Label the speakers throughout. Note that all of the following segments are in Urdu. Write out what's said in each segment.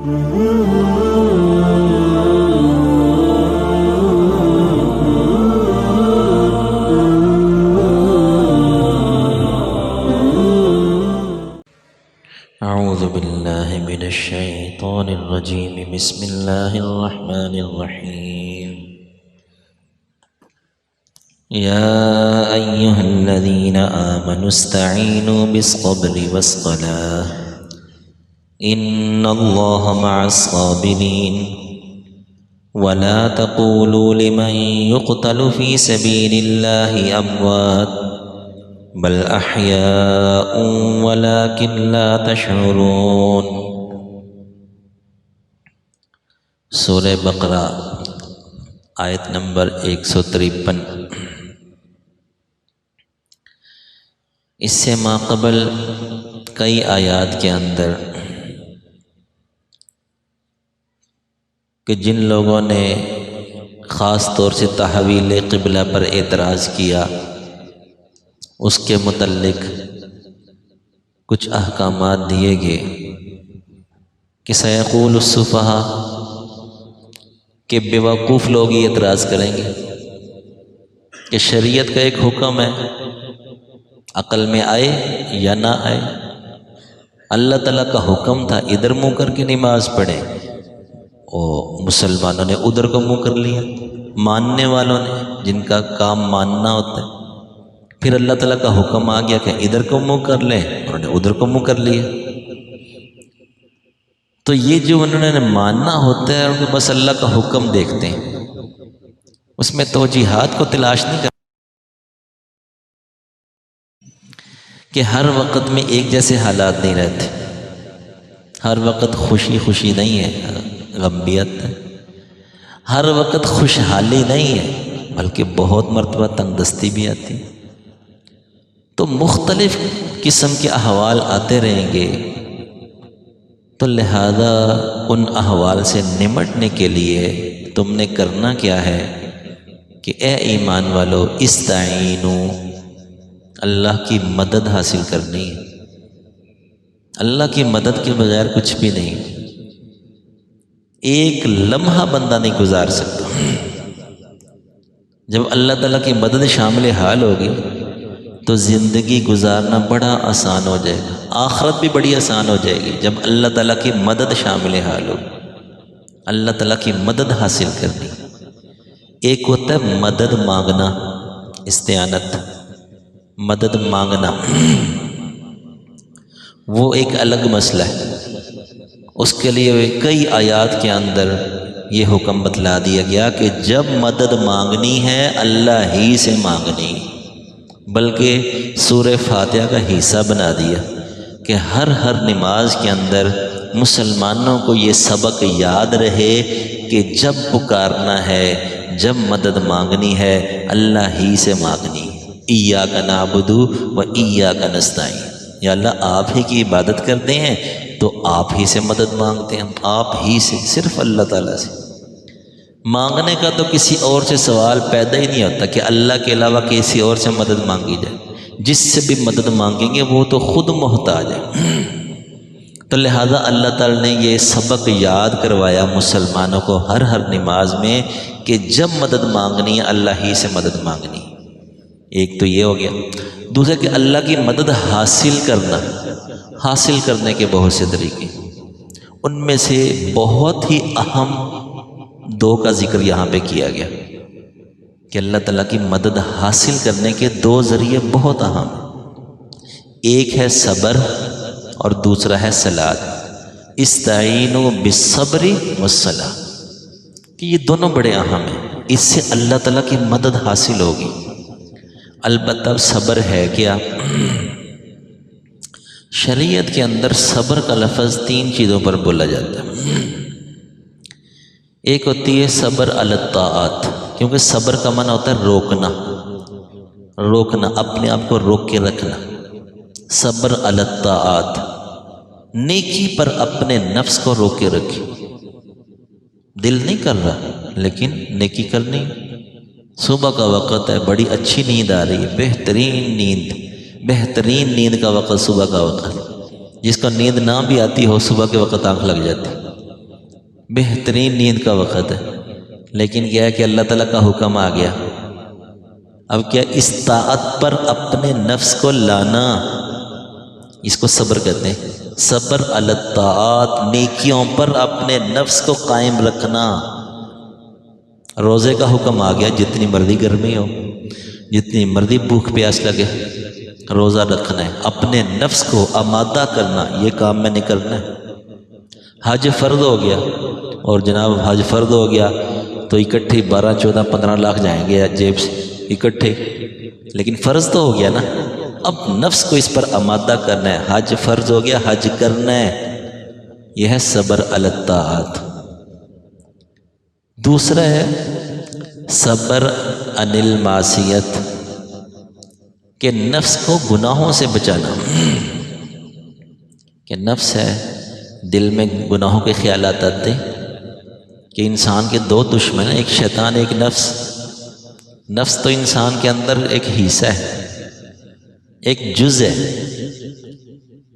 Speaker 1: اعوذ باللہ من الشیطان الرجیم بسم اللہ الرحمن الرحیم یا ایہا الذین آمنوا استعینوا بالصبر والصلاۃ ان اللہ مع الصابرین ولا تقولوا لمن يقتل في سبيل الله اموات بل احیاء ولكن لا تشعرون۔ سورہ بقرہ آیت نمبر 153۔ اس سے ماقبل کئی آیات کے اندر کہ جن لوگوں نے خاص طور سے تحویل قبلہ پر اعتراض کیا اس کے متعلق کچھ احکامات دیے گئے کہ سیقول السفہاء کہ بیوقوف لوگ یہ اعتراض کریں گے کہ شریعت کا ایک حکم ہے، عقل میں آئے یا نہ آئے، اللہ تعالیٰ کا حکم تھا ادھر منہ کر کے نماز پڑھیں اور مسلمانوں نے ادھر کو منہ کر لیا، ماننے والوں نے جن کا کام ماننا ہوتا ہے، پھر اللہ تعالیٰ کا حکم آ گیا کہ ادھر کو منہ کر لیں، انہوں نے ادھر کو منہ کر لیا۔ تو یہ جو انہوں نے ماننا ہوتا ہے ان کو بس اللہ کا حکم دیکھتے ہیں، اس میں توجیحات کو تلاش نہیں کرتے کہ ہر وقت میں ایک جیسے حالات نہیں رہتے، ہر وقت خوشی خوشی نہیں ہے، غمبیت ہے، ہر وقت خوشحالی نہیں ہے، بلکہ بہت مرتبہ تنگ دستی بھی آتی ہے۔ تو مختلف قسم کے احوال آتے رہیں گے، تو لہذا ان احوال سے نمٹنے کے لیے تم نے کرنا کیا ہے کہ اے ایمان والو استعینوا، اللہ کی مدد حاصل کرنی ہے۔ اللہ کی مدد کے بغیر کچھ بھی نہیں، ایک لمحہ بندہ نہیں گزار سکتا۔ جب اللہ تعالیٰ کی مدد شامل حال ہوگی تو زندگی گزارنا بڑا آسان ہو جائے گا، آخرت بھی بڑی آسان ہو جائے گی جب اللہ تعالیٰ کی مدد شامل حال ہو، اللہ تعالیٰ کی مدد حاصل کرنی۔ ایک ہوتا ہے مدد مانگنا، استعانت، مدد مانگنا، وہ ایک الگ مسئلہ ہے، اس کے لیے کئی آیات کے اندر یہ حکم بتلا دیا گیا کہ جب مدد مانگنی ہے اللہ ہی سے مانگنی، بلکہ سورہ فاتحہ کا حصہ بنا دیا کہ ہر نماز کے اندر مسلمانوں کو یہ سبق یاد رہے کہ جب پکارنا ہے، جب مدد مانگنی ہے اللہ ہی سے مانگنی۔ ایاک نعبد و ایاک نستعین، یا اللہ آپ ہی کی عبادت کرتے ہیں تو آپ ہی سے مدد مانگتے ہیں، آپ ہی سے، صرف اللہ تعالیٰ سے۔ مانگنے کا تو کسی اور سے سوال پیدا ہی نہیں ہوتا کہ اللہ کے علاوہ کسی اور سے مدد مانگی جائے، جس سے بھی مدد مانگیں گے وہ تو خود محتاج ہے۔ تو لہٰذا اللہ تعالیٰ نے یہ سبق یاد کروایا مسلمانوں کو ہر نماز میں کہ جب مدد مانگنی ہے اللہ ہی سے مدد مانگنی۔ ایک تو یہ ہو گیا، دوسرا کہ اللہ کی مدد حاصل کرنا، حاصل کرنے کے بہت سے طریقے، ان میں سے بہت ہی اہم دو کا ذکر یہاں پہ کیا گیا کہ اللہ تعالیٰ کی مدد حاصل کرنے کے دو ذریعے بہت اہم ہیں، ایک ہے صبر اور دوسرا ہے صلاۃ۔ استعینوا بالصبر والصلاۃ، کہ یہ دونوں بڑے اہم ہیں، اس سے اللہ تعالیٰ کی مدد حاصل ہوگی۔ البتہ صبر ہے کیا؟ شریعت کے اندر صبر کا لفظ تین چیزوں پر بولا جاتا ہے۔ ایک ہوتی ہے صبر علی الطاعات، کیونکہ صبر کا معنی ہوتا ہے روکنا، روکنا، اپنے آپ کو روک کے رکھنا۔ صبر علی الطاعات، نیکی پر اپنے نفس کو روک کے رکھی، دل نہیں کر رہا لیکن نیکی کرنی۔ صبح کا وقت ہے، بڑی اچھی نیند آ رہی ہے، بہترین نیند کا وقت صبح کا وقت، جس کو نیند نہ بھی آتی ہو صبح کے وقت آنکھ لگ جاتی، بہترین نیند کا وقت ہے، لیکن کیا ہے کہ اللہ تعالیٰ کا حکم آ گیا. اب کیا استطاعت پر اپنے نفس کو لانا، اس کو صبر کہتے ہیں. صبر علی الطاعات، نیکیوں پر اپنے نفس کو قائم رکھنا. روزے کا حکم آ گیا، جتنی مرضی گرمی ہو، جتنی مرضی بھوک پیاس لگے، روزہ رکھنا ہے، اپنے نفس کو آمادہ کرنا، یہ کام میں نے کرنا ہے. حج فرض ہو گیا، اور جناب حج فرض ہو گیا تو اکٹھے 12 14 15 لاکھ جائیں گے جیب سے اکٹھے، لیکن فرض تو ہو گیا نا. اب نفس کو اس پر آمادہ کرنا ہے. حج فرض ہو گیا، حج کرنا ہے. یہ ہے صبر علی الطاعات. دوسرا ہے صبر عن المعصیت، کہ نفس کو گناہوں سے بچانا. کہ نفس ہے، دل میں گناہوں کے خیالات آتے ہیں. کہ انسان کے دو دشمن ہیں، ایک شیطان ایک نفس. نفس تو انسان کے اندر ایک حصہ ہے، ایک جز ہے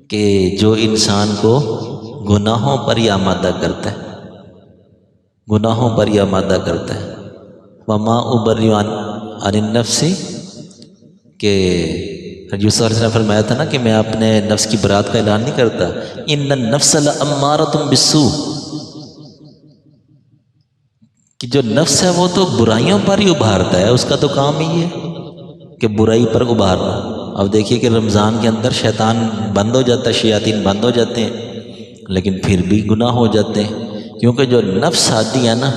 Speaker 1: کہ جو انسان کو گناہوں پر ہی آمادہ کرتا ہے، گناہوں پر ہی آمادہ کرتا ہے. وما ابرئ عن النفس، کہ حضور صلی اللہ علیہ وسلم نے فرمایا تھا نا کہ میں اپنے نفس کی برات کا اعلان نہیں کرتا. ان النفس لامارۃ بالسوء، کہ جو نفس ہے وہ تو برائیوں پر ہی ابھارتا ہے، اس کا تو کام ہی ہے کہ برائی پر ابھارنا. اب دیکھیے کہ رمضان کے اندر شیطان بند ہو جاتا ہے، شیاطین بند ہو جاتے ہیں، لیکن پھر بھی گناہ ہو جاتے ہیں. کیونکہ جو نفس آتی ہے نا،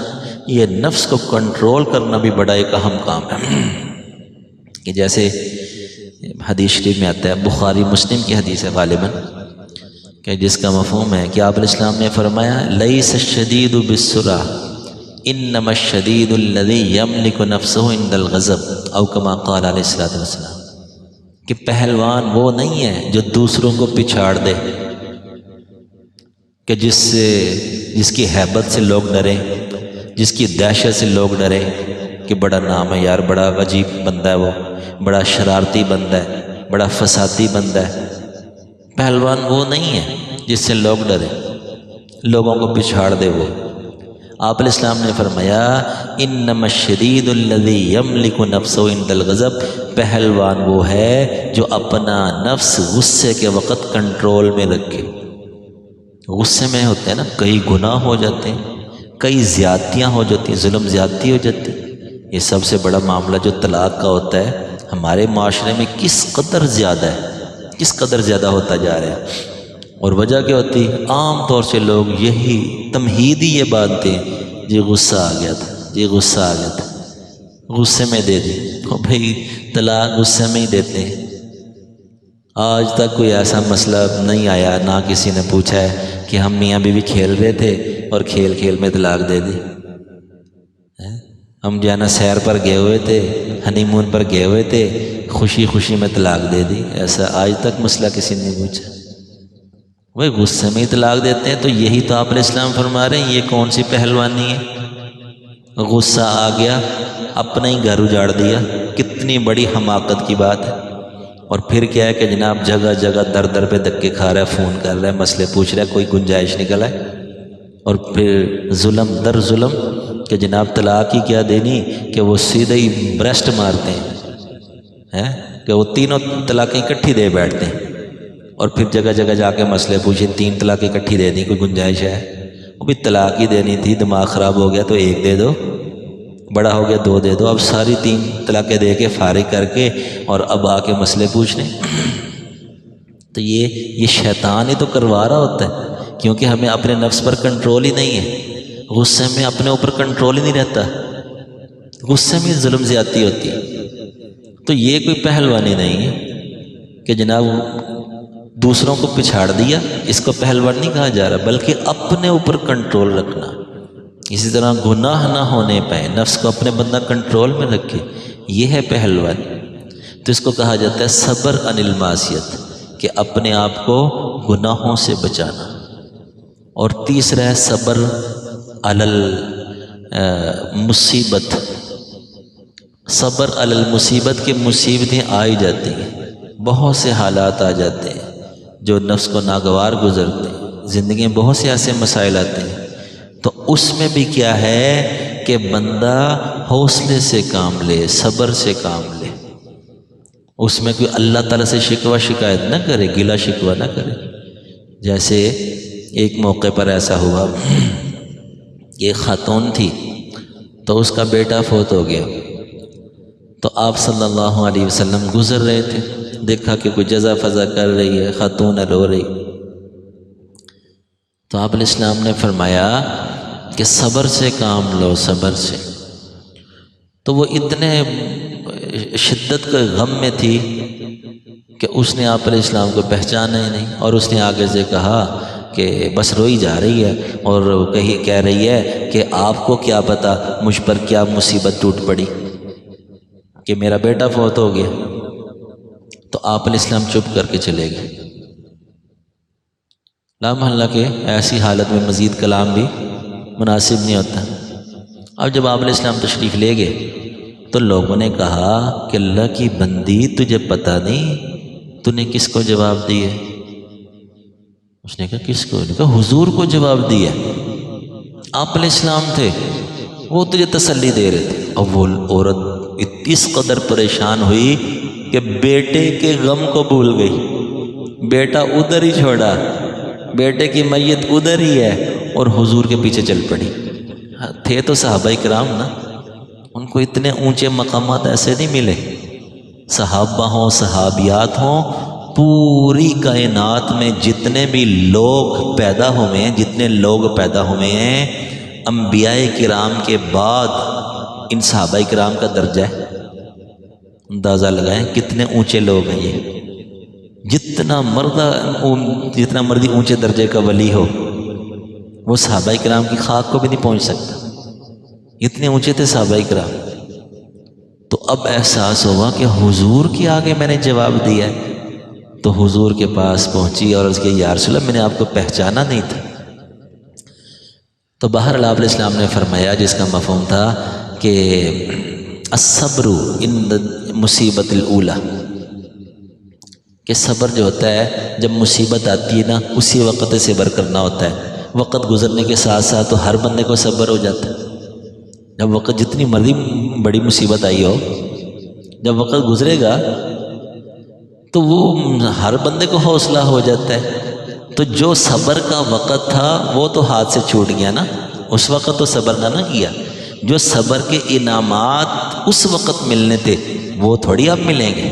Speaker 1: یہ نفس کو کنٹرول کرنا بھی بڑا ایک اہم کام ہے. کہ جیسے حدیث شریف میں آتا ہے، بخاری مسلم کی حدیث ہے غالباً، کہ جس کا مفہوم ہے کہ آپ علیہ السلام نے فرمایا لیس الشدید بالسرعہ انما الشدید الذی یملک نفسہ عند الغضب، او کما قال علیہ الصلوۃ والسلام. کہ پہلوان وہ نہیں ہے جو دوسروں کو پچھاڑ دے، کہ جس کی ہیبت سے لوگ ڈریں، جس کی دہشت سے لوگ ڈریں کہ بڑا نام ہے یار، بڑا عجیب بندہ ہے، وہ بڑا شرارتی بندہ ہے، بڑا فسادی بندہ ہے. پہلوان وہ نہیں ہے جس سے لوگ ڈریں، لوگوں کو پچھاڑ دے. وہ آپ علیہ السلام نے فرمایا انما الشدید الذی یملک نفسہ عند الغضب، پہلوان وہ ہے جو اپنا نفس غصے کے وقت کنٹرول میں رکھے. غصے میں ہوتے ہیں نا، کئی گناہ ہو جاتے ہیں، کئی زیادتیاں ہو جاتی ہیں، ظلم زیادتی ہو جاتی ہے. یہ سب سے بڑا معاملہ جو طلاق کا ہوتا ہے ہمارے معاشرے میں کس قدر زیادہ ہے، کس قدر زیادہ ہوتا جا رہا ہے. اور وجہ کیا ہوتی ہے؟ عام طور سے لوگ یہی تمہید ہی یہ باندھتے ہیں، جی غصہ آ گیا تھا، جی غصہ آ گیا تھا، غصے میں دے دی. بھائی طلاق غصے میں ہی دیتے ہیں. آج تک کوئی ایسا مسئلہ نہیں آیا، نہ کسی نے پوچھا ہے کہ ہم میاں بیوی کھیل رہے تھے اور کھیل کھیل میں طلاق دے دی. ہم جو ہے نا سیر پر گئے ہوئے تھے، ہنی مون پر گئے ہوئے تھے، خوشی خوشی میں طلاق دے دی. ایسا آج تک مسئلہ کسی نے پوچھا. وہ غصے میں ہی طلاق دیتے ہیں. تو یہی تو آپ علیہ السلام فرما رہے ہیں، یہ کون سی پہلوانی ہے؟ غصہ آ گیا، اپنا ہی گھر اجاڑ دیا. کتنی بڑی حماقت کی بات ہے. اور پھر کیا ہے کہ جناب جگہ جگہ در در پہ دھکے کھا رہا ہے، فون کر رہا ہے، مسئلے پوچھ رہا ہے، کوئی گنجائش نکل آئے. اور پھر ظلم در ظلم، کہ جناب طلاق ہی کیا دینی کہ وہ سیدھے ہی بریسٹ مارتے ہیں، کہ وہ تینوں طلاقیں اکٹھی دے بیٹھتے ہیں. اور پھر جگہ جگہ جا کے مسئلے پوچھیں، 3 طلاقیں اکٹھی دے دیں، کوئی گنجائش ہے؟ وہ بھی طلاق ہی دینی تھی، دماغ خراب ہو گیا تو 1 دے دو، بڑا ہو گیا 2 دے دو. اب ساری 3 طلاقیں دے کے فارغ کر کے اور اب آ کے مسئلے پوچھ لیں. تو یہ شیطان ہی تو کروا رہا ہوتا ہے، کیونکہ ہمیں اپنے نفس پر کنٹرول ہی نہیں ہے. غصے میں اپنے اوپر کنٹرول ہی نہیں رہتا، غصے میں ظلم زیادتی ہوتی ہے. تو یہ کوئی پہلوانی نہیں ہے کہ جناب دوسروں کو پچھاڑ دیا، اس کو پہلوان نہیں کہا جا رہا، بلکہ اپنے اوپر کنٹرول رکھنا. اسی طرح گناہ نہ ہونے پائے، نفس کو اپنے بندہ کنٹرول میں رکھے، یہ ہے پہلوان. تو اس کو کہا جاتا ہے صبر عن المعصیت، کہ اپنے آپ کو گناہوں سے بچانا. اور تیسرا ہے صبر علی المصیبت. صبر علی المصیبت، کہ مصیبتیں آ ہی جاتی ہیں، بہت سے حالات آ جاتے ہیں جو نفس کو ناگوار گزرتے ہیں، زندگی میں بہت سے ایسے مسائل آتے ہیں. تو اس میں بھی کیا ہے کہ بندہ حوصلے سے کام لے، صبر سے کام لے، اس میں کوئی اللہ تعالیٰ سے شکوہ شکایت نہ کرے، گلا شکوہ نہ کرے۔ جیسے ایک موقع پر ایسا ہوا، ایک خاتون تھی تو اس کا بیٹا فوت ہو گیا، تو آپ صلی اللہ علیہ وسلم گزر رہے تھے، دیکھا کہ کوئی جزا فضا کر رہی ہے، خاتون رو رہی، تو آپ علیہ السلام نے فرمایا کہ صبر سے کام لو، صبر سے۔ تو وہ اتنے شدت کے غم میں تھی کہ اس نے آپ علیہ السلام کو پہچانا ہی نہیں، اور اس نے آگے سے کہا کہ بس روئی جا رہی ہے اور کہہ رہی ہے کہ آپ کو کیا پتہ مجھ پر کیا مصیبت ٹوٹ پڑی کہ میرا بیٹا فوت ہو گیا۔ تو آپ علیہ السلام چپ کر کے چلے گئے۔ لا محالہ کہ ایسی حالت میں مزید کلام بھی مناسب نہیں ہوتا۔ اب جب آپ علیہ السلام تشریف لے گئے تو لوگوں نے کہا کہ اللہ کی بندی، تجھے پتہ نہیں تو نے کس کو جواب دی ہے؟ اس نے کہا کس کو؟ نے کہا حضور کو جواب دیا۔ آپ علیہ السلام تھے، وہ تجھے تسلی دے رہے تھے۔ اب وہ عورت اس قدر پریشان ہوئی کہ بیٹے کے غم کو بھول گئی، بیٹا ادھر ہی چھوڑا، بیٹے کی میت ادھر ہی ہے، اور حضور کے پیچھے چل پڑی۔ تھے تو صحابہ کرام نا، ان کو اتنے اونچے مقامات ایسے نہیں ملے۔ صحابہ ہوں، صحابیات ہوں، پوری کائنات میں جتنے بھی لوگ پیدا ہوئے ہیں، جتنے لوگ پیدا ہوئے ہیں، انبیاء کرام کے بعد ان صحابہ کرام کا درجہ ہے۔ اندازہ لگائیں کتنے اونچے لوگ ہیں یہ۔ جتنا مرضی اونچے درجے کا ولی ہو، وہ صحابہ کرام کی خاک کو بھی نہیں پہنچ سکتا، اتنے اونچے تھے صحابہ کرام۔ تو اب احساس ہوا کہ حضور کے آگے میں نے جواب دیا ہے، تو حضور کے پاس پہنچی اور اس کے یا رسول اللہ میں نے آپ کو پہچانا نہیں تھا۔ تو بہرحال آپ علیہ السلام نے فرمایا، جس کا مفہوم تھا کہ الصبر عند مصیبت الاولی، کہ صبر جو ہوتا ہے جب مصیبت آتی ہے نا، اسی وقت صبر کرنا ہوتا ہے۔ وقت گزرنے کے ساتھ ساتھ تو ہر بندے کو صبر ہو جاتا ہے۔ جب وقت جتنی مرضی بڑی مصیبت آئی ہو، جب وقت گزرے گا تو وہ ہر بندے کو حوصلہ ہو جاتا ہے۔ تو جو صبر کا وقت تھا وہ تو ہاتھ سے چھوٹ گیا نا، اس وقت تو صبر نہ کیا۔ جو صبر کے انعامات اس وقت ملنے تھے وہ تھوڑی اب ملیں گے۔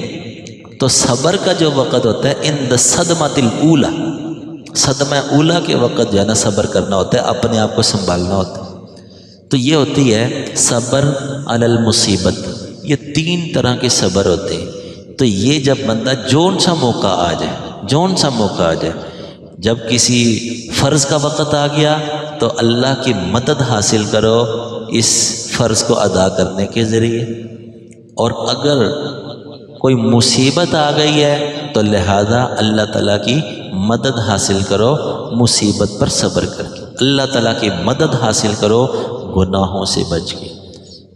Speaker 1: تو صبر کا جو وقت ہوتا ہے عند صدمۃ الاولی، صدمہ اولا کے وقت جو ہے نا صبر کرنا ہوتا ہے، اپنے آپ کو سنبھالنا ہوتا ہے۔ تو یہ ہوتی ہے صبر علی المصیبت۔ یہ تین طرح کے صبر ہوتے ہیں۔ تو یہ جب بندہ جون سا موقع آ جائے، جب کسی فرض کا وقت آ گیا تو اللہ کی مدد حاصل کرو اس فرض کو ادا کرنے کے ذریعے، اور اگر کوئی مصیبت آ گئی ہے تو لہذا اللہ تعالیٰ کی مدد حاصل کرو مصیبت پر صبر کر کے، اللہ تعالیٰ کی مدد حاصل کرو گناہوں سے بچ کے۔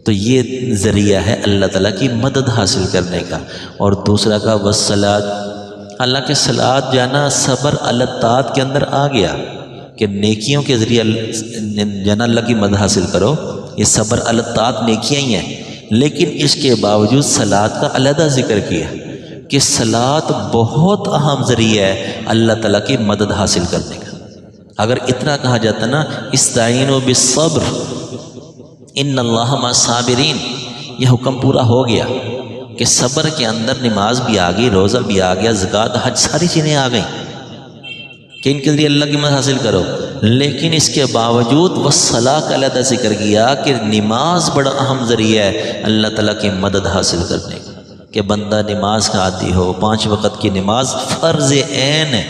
Speaker 1: تو یہ ذریعہ ہے اللہ تعالیٰ کی مدد حاصل کرنے کا۔ اور دوسرا کا والصلاۃ، اللہ کے صلاۃ جانا صبر الطاعت کے اندر آ گیا کہ نیکیوں کے ذریعے جانا اللہ کی مدد حاصل کرو، یہ صبر الطاعت نیکیاں ہی ہیں۔ لیکن اس کے باوجود صلاۃ کا علیحدہ ذکر کیا کہ صلاۃ بہت اہم ذریعہ ہے اللہ تعالیٰ کی مدد حاصل کرنے کا۔ اگر اتنا کہا جاتا نا استعینوا بالصبر ان اللہ مع الصابرین، یہ حکم پورا ہو گیا کہ صبر کے اندر نماز بھی آ گئی، روزہ بھی آ گیا، زکوٰۃ، حج، ساری چیزیں آ گئیں کہ ان کے ذریعے اللہ کی مدد حاصل کرو۔ لیکن اس کے باوجود والصلاۃ کا علیحدہ ذکر کیا کہ نماز بڑا اہم ذریعہ ہے اللہ تعالیٰ کی مدد حاصل کرنے کا، کہ بندہ نماز کا عادی ہو، 5 وقت کی نماز فرض عین ہے،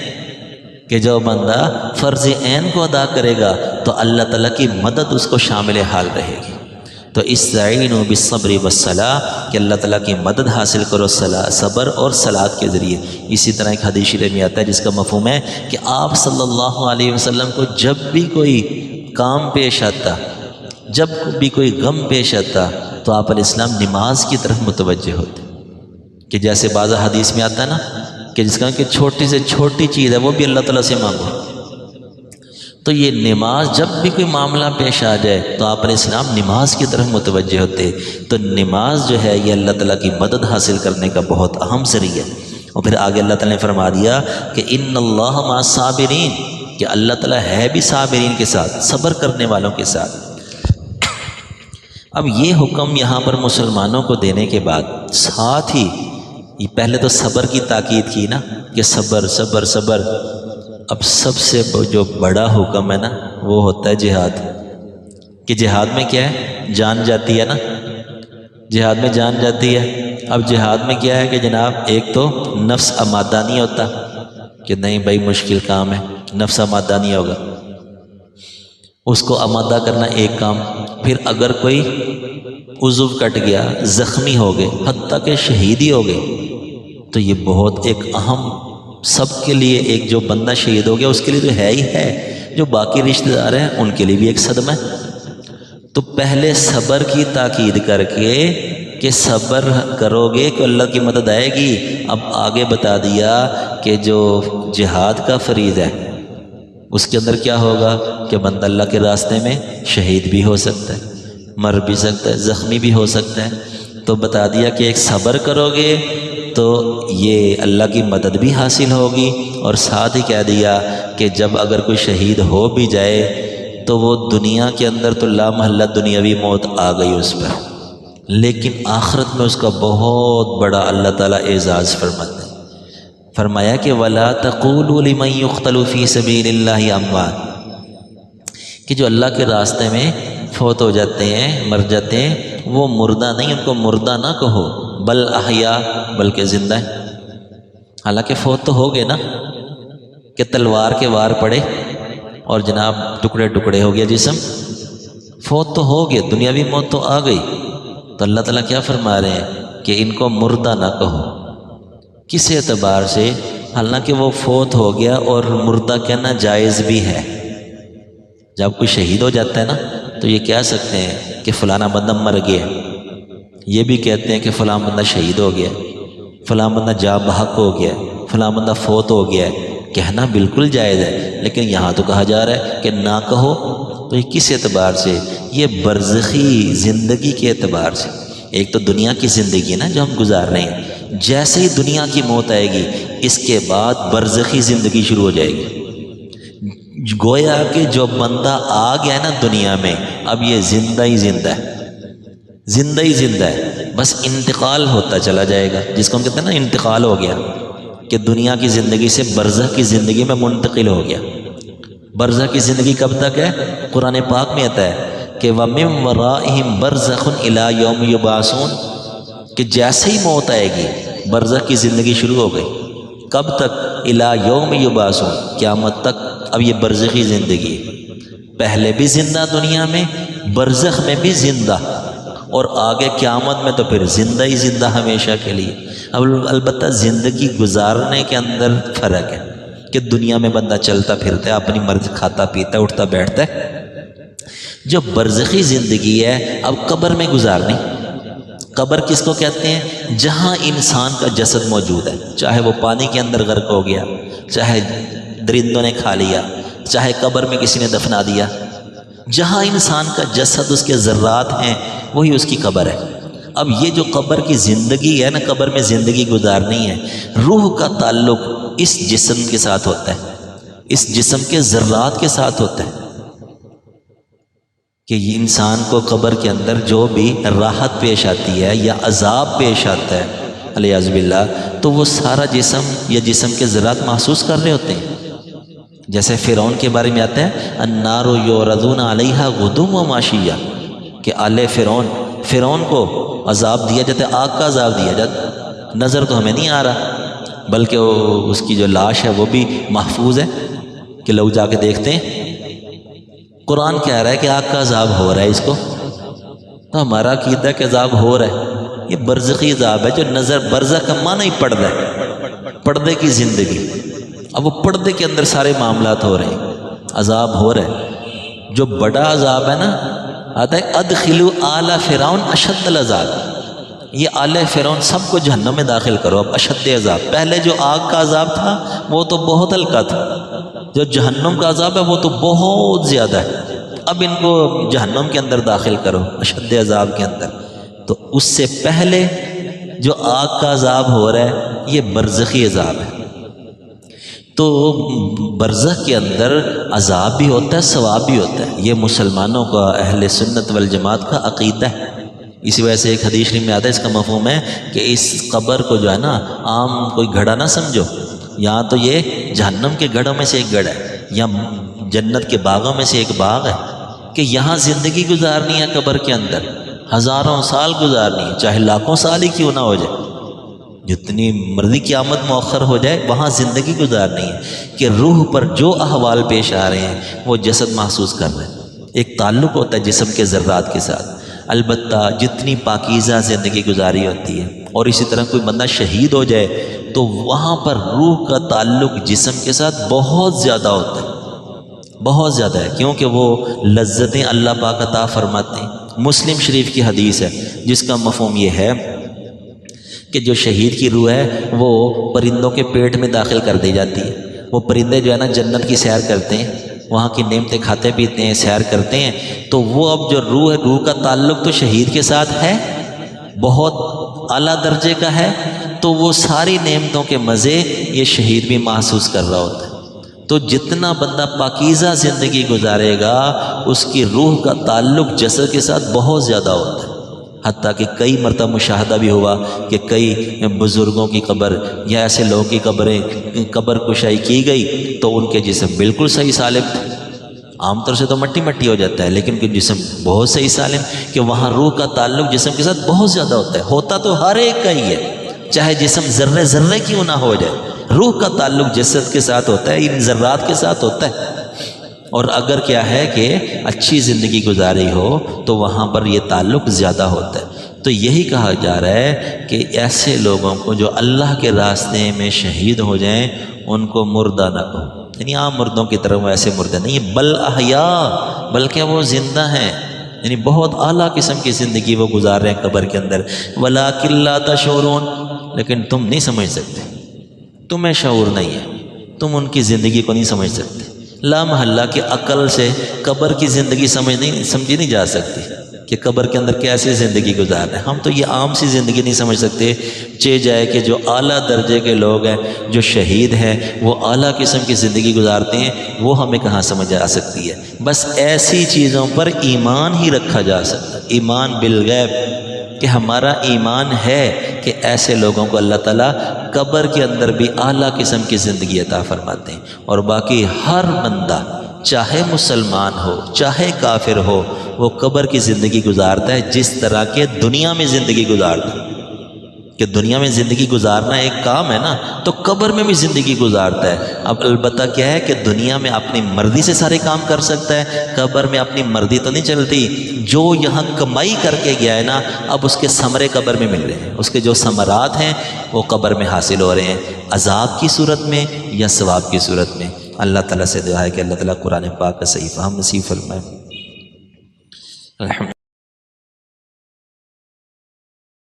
Speaker 1: کہ جو بندہ فرض عین کو ادا کرے گا تو اللہ تعالیٰ کی مدد اس کو شامل حال رہے گی۔ تو استعینوا بالصبر والصلاۃ، کہ اللہ تعالیٰ کی مدد حاصل کرو صبر اور صلاۃ کے ذریعے۔ اسی طرح ایک حدیث شریف میں آتا ہے جس کا مفہوم ہے کہ آپ صلی اللہ علیہ وسلم کو جب بھی کوئی کام پیش آتا، جب بھی کوئی غم پیش آتا، تو آپ علیہ السلام نماز کی طرف متوجہ ہوتے، کہ جیسے بعض حدیث میں آتا ہے نا کہ جس کا کہ چھوٹی سے چھوٹی چیز ہے وہ بھی اللہ تعالیٰ سے مانگو، تو یہ نماز، جب بھی کوئی معاملہ پیش آ جائے تو آپ علیہ السلام نماز کی طرف متوجہ ہوتے. تو نماز جو ہے یہ اللہ تعالیٰ کی مدد حاصل کرنے کا بہت اہم ذریعہ ہے. اور پھر آگے اللہ تعالیٰ نے فرما دیا کہ ان اللہ مع الصابرین، کہ اللہ تعالیٰ ہے بھی صابرین کے ساتھ، صبر کرنے والوں کے ساتھ. اب یہ حکم یہاں پر مسلمانوں کو دینے کے بعد ساتھ ہی یہ پہلے تو صبر کی تاکید کی نا کہ صبر صبر صبر. اب سب سے جو بڑا حکم ہے نا وہ ہوتا ہے جہاد. کہ جہاد میں کیا ہے؟ جان جاتی ہے نا، جہاد میں جان جاتی ہے. اب جہاد میں کیا ہے کہ جناب ایک تو نفس آمادہ نہیں ہوتا کہ نہیں بھائی مشکل کام ہے، نفس آمادہ نہیں ہوگا، اس کو آمادہ کرنا ایک کام. پھر اگر کوئی عضو کٹ گیا، زخمی ہو گئے، حتیٰ کہ شہید ہی ہو گئے، تو یہ بہت ایک اہم، سب کے لیے ایک جو بندہ شہید ہو گیا اس کے لیے تو ہے ہی ہے، جو باقی رشتہ دار ہیں ان کے لیے بھی ایک صدمہ ہے. تو پہلے صبر کی تاکید کر کے کہ صبر کرو گے کہ اللہ کی مدد آئے گی. اب آگے بتا دیا کہ جو جہاد کا فریض ہے اس کے اندر کیا ہوگا کہ بندہ اللہ کے راستے میں شہید بھی ہو سکتا ہے، مر بھی سکتا ہے، زخمی بھی ہو سکتا ہے. تو بتا دیا کہ ایک صبر کرو گے تو یہ اللہ کی مدد بھی حاصل ہوگی. اور ساتھ ہی کہہ دیا کہ جب اگر کوئی شہید ہو بھی جائے تو وہ دنیا کے اندر تو لا محلہ دنیاوی موت آ گئی اس پر، لیکن آخرت میں اس کا بہت بڑا اللہ تعالیٰ اعزاز فرماتے ہیں. فرمایا کہ وَلَا تَقُولُوا لِمَن يُقْتَلُ فِي سَبِيلِ اللَّهِ أَمْوَاتٌ، کہ جو اللہ کے راستے میں فوت ہو جاتے ہیں، مر جاتے ہیں، وہ مردہ نہیں، ان کو مردہ نہ کہو، بل احیاء، بلکہ زندہ ہے. حالانکہ فوت تو ہو گئے نا، کہ تلوار کے وار پڑے اور جناب ٹکڑے ٹکڑے ہو گیا جسم، فوت تو ہو گئے، دنیاوی موت تو آ گئی. تو اللہ تعالیٰ کیا فرما رہے ہیں کہ ان کو مردہ نہ کہو. کس اعتبار سے؟ حالانکہ وہ فوت ہو گیا اور مردہ کہنا جائز بھی ہے. جب کوئی شہید ہو جاتا ہے نا تو یہ کہہ سکتے ہیں کہ فلانا بندہ مر گیا، یہ بھی کہتے ہیں کہ فلاں بندہ شہید ہو گیا، فلاں بندہ جاں بحق ہو گیا، فلاں بندہ فوت ہو گیا. کہنا بالکل جائز ہے، لیکن یہاں تو کہا جا رہا ہے کہ نہ کہو. تو یہ کس اعتبار سے؟ یہ برزخی زندگی کے اعتبار سے. ایک تو دنیا کی زندگی نا جو ہم گزار رہے ہیں، جیسے ہی دنیا کی موت آئے گی اس کے بعد برزخی زندگی شروع ہو جائے گی. گویا کہ جو بندہ آ گیا نا دنیا میں، اب یہ زندہ ہی زندہ ہے، زندہ ہی زندہ ہے، بس انتقال ہوتا چلا جائے گا، جس کو ہم کہتے ہیں نا انتقال ہو گیا، کہ دنیا کی زندگی سے برزخ کی زندگی میں منتقل ہو گیا. برزخ کی زندگی کب تک ہے؟ قرآن پاک میں آتا ہے کہ وَمِن وَرَائِهِمْ بَرْزَخٌ إِلَىٰ يَوْمِ يُبْعَثُونَ، کہ جیسے ہی موت آئے گی برزخ کی زندگی شروع ہو گئی. کب تک؟ إِلَىٰ يَوْمِ يُبْعَثُونَ، قیامت تک. اب یہ برزخی زندگی ہے، پہلے بھی زندہ دنیا میں، برزخ میں بھی زندہ، اور آگے قیامت میں تو پھر زندہ ہی زندہ ہمیشہ کے لیے. اب البتہ زندگی گزارنے کے اندر فرق ہے کہ دنیا میں بندہ چلتا پھرتا ہے، اپنی مرضی کھاتا پیتا اٹھتا بیٹھتا ہے. جو برزخی زندگی ہے اب قبر میں گزارنی. قبر کس کو کہتے ہیں؟ جہاں انسان کا جسد موجود ہے، چاہے وہ پانی کے اندر غرق ہو گیا، چاہے درندوں نے کھا لیا، چاہے قبر میں کسی نے دفنا دیا، جہاں انسان کا جسد، اس کے ذرات ہیں، وہی اس کی قبر ہے. اب یہ جو قبر کی زندگی ہے نا، قبر میں زندگی گزارنی ہے، روح کا تعلق اس جسم کے ساتھ ہوتا ہے، اس جسم کے ذرات کے ساتھ ہوتا ہے. کہ یہ انسان کو قبر کے اندر جو بھی راحت پیش آتی ہے یا عذاب پیش آتا ہے علیاذ باللہ، تو وہ سارا جسم یا جسم کے ذرات محسوس کر رہے ہوتے ہیں. جیسے فرعون کے بارے میں آتا ہے النار یعرضون علیہا غدوا وعشیا، کہ آل فرعون کو عذاب دیا جاتا ہے، آگ کا عذاب دیا جاتا ہے. نظر تو ہمیں نہیں آ رہا، بلکہ اس کی جو لاش ہے وہ بھی محفوظ ہے کہ لوگ جا کے دیکھتے ہیں. قرآن کہہ رہا ہے کہ آگ کا عذاب ہو رہا ہے اس کو، تو ہمارا عقیدہ کہ عذاب ہو رہا ہے. یہ برزخی عذاب ہے جو نظر، برزخ کا معنی ہی پردہ ہے، پردے کی زندگی. اب وہ پردے کے اندر سارے معاملات ہو رہے ہیں، عذاب ہو رہا ہے. جو بڑا عذاب ہے نا، آتا ہے ادخلوا آل فرعون اشد العذاب، یہ آل فرعون سب کو جہنم میں داخل کرو. اب اشد عذاب، پہلے جو آگ کا عذاب تھا وہ تو بہت ہلکا تھا، جو جہنم کا عذاب ہے وہ تو بہت زیادہ ہے، اب ان کو جہنم کے اندر داخل کرو اشد عذاب کے اندر۔ تو اس سے پہلے جو آگ کا عذاب ہو رہا ہے یہ برزخی عذاب ہے۔ تو برزخ کے اندر عذاب بھی ہوتا ہے، ثواب بھی ہوتا ہے، یہ مسلمانوں کا اہل سنت والجماعت کا عقیدہ ہے۔ اسی وجہ سے ایک حدیث میں آتا ہے، اس کا مفہوم ہے کہ اس قبر کو جو ہے نا عام کوئی گھڑا نہ سمجھو، یہاں تو یہ جہنم کے گھڑوں میں سے ایک گڑھ ہے یا جنت کے باغوں میں سے ایک باغ ہے کہ یہاں زندگی گزارنی ہے، قبر کے اندر ہزاروں سال گزارنی ہے، چاہے لاکھوں سال ہی کیوں نہ ہو جائے، جتنی مرضی قیامت مؤخر ہو جائے وہاں زندگی گزارنی ہے کہ روح پر جو احوال پیش آ رہے ہیں وہ جسد محسوس کر رہے ہیں، ایک تعلق ہوتا ہے جسم کے ذرات کے ساتھ۔ البتہ جتنی پاکیزہ زندگی گزاری ہوتی ہے، اور اسی طرح کوئی بندہ شہید ہو جائے تو وہاں پر روح کا تعلق جسم کے ساتھ بہت زیادہ ہوتا ہے، بہت زیادہ ہے، کیونکہ وہ لذتیں اللہ پاک عطا فرماتے ہیں۔ مسلم شریف کی حدیث ہے جس کا مفہوم یہ ہے کہ جو شہید کی روح ہے وہ پرندوں کے پیٹ میں داخل کر دی جاتی ہے، وہ پرندے جو ہے نا جنت کی سیر کرتے ہیں، وہاں کی نعمتیں کھاتے پیتے ہیں، سیر کرتے ہیں، تو وہ اب جو روح ہے، روح کا تعلق تو شہید کے ساتھ ہے، بہت اعلیٰ درجے کا ہے، تو وہ ساری نعمتوں کے مزے یہ شہید بھی محسوس کر رہا ہوتا ہے۔ تو جتنا بندہ پاکیزہ زندگی گزارے گا اس کی روح کا تعلق جسد کے ساتھ بہت زیادہ ہوتا ہے، حتیٰ کہ کئی مرتبہ مشاہدہ بھی ہوا کہ کئی بزرگوں کی قبر یا ایسے لوگوں کی قبر کشائی کی گئی تو ان کے جسم بالکل صحیح سالم تھے، عام طور سے تو مٹی مٹی ہو جاتا ہے لیکن کہ جسم بہت صحیح سالم، کہ وہاں روح کا تعلق جسم کے ساتھ بہت زیادہ ہوتا ہے، ہوتا تو ہر ایک کا ہی ہے، چاہے جسم ذرے ذرے کیوں نہ ہو جائے، روح کا تعلق جسد کے ساتھ ہوتا ہے، ان ذرات کے ساتھ ہوتا ہے۔ اور اگر کیا ہے کہ اچھی زندگی گزاری ہو تو وہاں پر یہ تعلق زیادہ ہوتا ہے۔ تو یہی کہا جا رہا ہے کہ ایسے لوگوں کو جو اللہ کے راستے میں شہید ہو جائیں ان کو مردہ نہ کہو، یعنی عام مردوں کی طرح وہ ایسے مردے نہیں، بل احیاء، بلکہ وہ زندہ ہیں، یعنی بہت اعلیٰ قسم کی زندگی وہ گزار رہے ہیں قبر کے اندر۔ وَلَٰكِن لَّا تَشْعُرُونَ، لیکن تم نہیں سمجھ سکتے، تمہیں شعور نہیں ہے، تم ان کی زندگی کو نہیں سمجھ سکتے۔ لا محلہ کہ عقل سے قبر کی زندگی سمجھی نہیں جا سکتی کہ قبر کے اندر کیسے زندگی گزار رہے ہیں، ہم تو یہ عام سی زندگی نہیں سمجھ سکتے، چہ جائے کہ جو اعلیٰ درجے کے لوگ ہیں، جو شہید ہیں، وہ اعلیٰ قسم کی زندگی گزارتے ہیں، وہ ہمیں کہاں سمجھ آ سکتی ہے۔ بس ایسی چیزوں پر ایمان ہی رکھا جا سکتا ہے، ایمان بالغیب، کہ ہمارا ایمان ہے کہ ایسے لوگوں کو اللہ تعالیٰ قبر کے اندر بھی اعلیٰ قسم کی زندگی عطا فرماتے ہیں، اور باقی ہر بندہ چاہے مسلمان ہو چاہے کافر ہو وہ قبر کی زندگی گزارتا ہے جس طرح کے دنیا میں زندگی گزارتا ہے، کہ دنیا میں زندگی گزارنا ایک کام ہے نا، تو قبر میں بھی زندگی گزارتا ہے۔ اب البتہ کیا ہے کہ دنیا میں اپنی مرضی سے سارے کام کر سکتا ہے، قبر میں اپنی مرضی تو نہیں چلتی، جو یہاں کمائی کر کے گیا ہے نا اب اس کے ثمرے قبر میں مل رہے ہیں، اس کے جو ثمرات ہیں وہ قبر میں حاصل ہو رہے ہیں، عذاب کی صورت میں یا ثواب کی صورت میں۔ اللہ تعالیٰ سے دعا ہے کہ اللہ تعالیٰ قرآن پاک کا صحیح فہم نصیب فرمائے۔ الحمد